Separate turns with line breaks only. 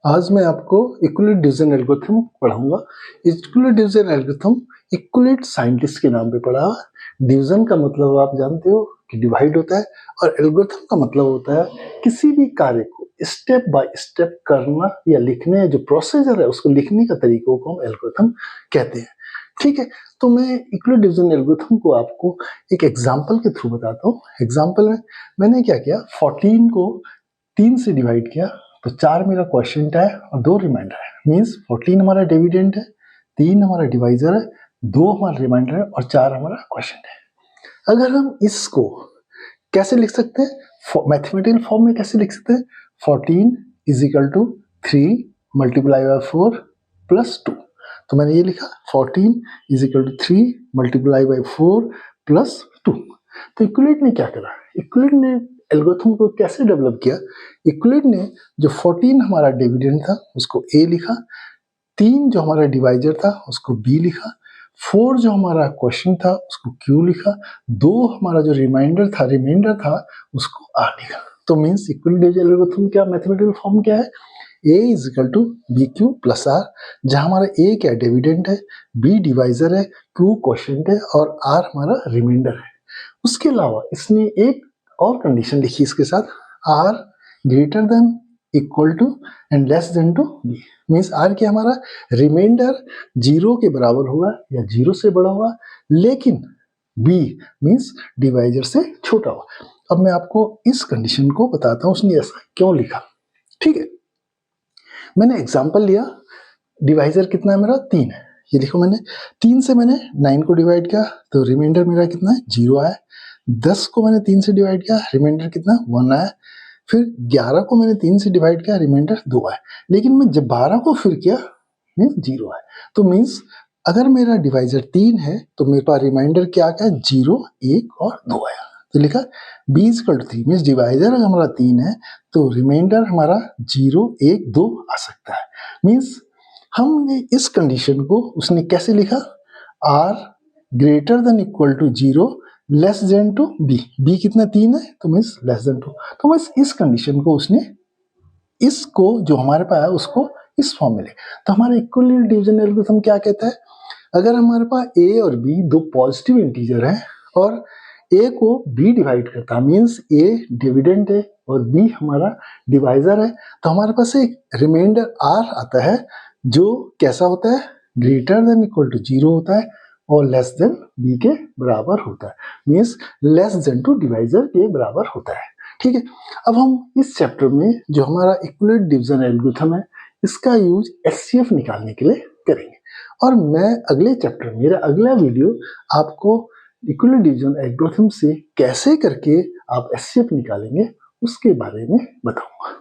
आज मैं आपको इक्विलेट डिवीजन एल्गोरिथम पढ़ाऊंगा। इक्विलेट डिवीजन एल्गोरिथम इक्विलेट साइंटिस्ट के नाम पे पढ़ा। डिवीजन का मतलब आप जानते हो कि डिवाइड होता है, और एल्गोरिथम का मतलब होता है किसी भी कार्य को स्टेप बाय स्टेप करना या लिखने, जो प्रोसीजर है उसको लिखने का तरीकों को हम एल्गोरिथम कहते हैं। ठीक है, तो मैं इक्विलेट डिवीजन एल्गोरिथम को आपको एक एग्जाम्पल के थ्रू बताता हूँ। एग्जाम्पल में मैंने क्या किया, 14 को 3 से डिवाइड किया तो 4 मेरा क्वोशिएंट है और 2 रिमाइंडर है। मींस 14 हमारा डिविडेंड है, 3 हमारा डिवाइजर है, 2 हमारा रिमाइंडर है और 4 हमारा क्वोशिएंट है। अगर हम इसको कैसे लिख सकते हैं, मैथमेटिकल फॉर्म में कैसे लिख सकते हैं, 14 is equal to 3 multiply by 4 plus 2। तो मैंने ये लिखा 14 is equal to 3 multiply by 4 plus 2। तो इक्विलेट ने क्या करा, इक्विलेट ने एल्गोरिथम को कैसे डेवलप किया, इक्विलेट ने जो 14 हमारा डिविडेंड था उसको ए लिखा, 3 जो हमारा डिवाइजर था उसको बी लिखा, 4 जो हमारा क्वेश्चन था उसको क्यू लिखा, 2 हमारा जो रिमाइंडर था उसको आर लिखा। तो मीन्स इक्विलेट एल्गोरिथम क्या मैथमेटिकल फॉर्म क्या है, a is equal to b q plus r, जहां हमारा ए क्या डिविडेंड है, बी डिवाइजर है, क्यू क्वोशिएंट है और आर हमारा रिमाइंडर है। उसके अलावा इसने एक और कंडीशन लिखी इसके साथ, r greater than equal to and less than to b. Means r क्या, हमारा रिमाइंडर 0 के बराबर हुआ या 0 से बड़ा हुआ, लेकिन बी मीन्स डिवाइजर से छोटा हुआ। अब मैं आपको इस कंडीशन को बताता हूँ उसने ऐसा क्यों लिखा। ठीक है, मैंने एग्जाम्पल लिया, डिवाइजर कितना है मेरा 3 है, ये देखो मैंने 3 से मैंने 9 को डिवाइड किया तो रिमाइंडर मेरा कितना है 0 आया। 10 को मैंने 3 से डिवाइड किया, रिमाइंडर कितना 1 आया। फिर 11 को मैंने 3 से डिवाइड किया, रिमाइंडर 2 आया। लेकिन मैं जब 12 को फिर किया 0 आया। तो मीन्स अगर मेरा डिवाइजर 3 है तो मेरे पास रिमाइंडर क्या क्या है, 0, 1 और 2 आया। तो लिखा b is equal to 3, means divisor अगर हमारा 3 है तो रिमाइंडर हमारा 0, 1, 2 आ सकता है। मीन्स हमने इस कंडीशन को उसने कैसे लिखा, r greater than equal to 0 less than to b कितना 3 है तो मीन्स लेस देन 2। तो बस इस कंडीशन को उसने इसको जो हमारे पास है उसको इस फॉर्म में ले। तो हमारा इक्विलेट डिवीजन एल्गोरिथम क्या कहता है, अगर हमारे पास a और b दो पॉजिटिव इंटीजर हैं और a को b डिवाइड करता है, मीन्स a डिविडेंड है और b हमारा डिवाइजर है, तो हमारे पास एक रिमाइंडर r आता है जो कैसा होता है, ग्रेटर देन इक्वल टू 0 होता है और लेस देन b के बराबर होता है, means less than to divisor के बराबर होता है। ठीक है, अब हम इस चैप्टर में जो हमारा इक्विलेट डिवीजन एल्गोरिथम है इसका यूज एचसीएफ निकालने के लिए करेंगे। और मैं अगले चैप्टर, मेरा अगला वीडियो आपको इक्विलेट डिवीजन एल्गोरिथम से कैसे करके आप एचसीएफ निकालेंगे उसके बारे में बताऊंगा।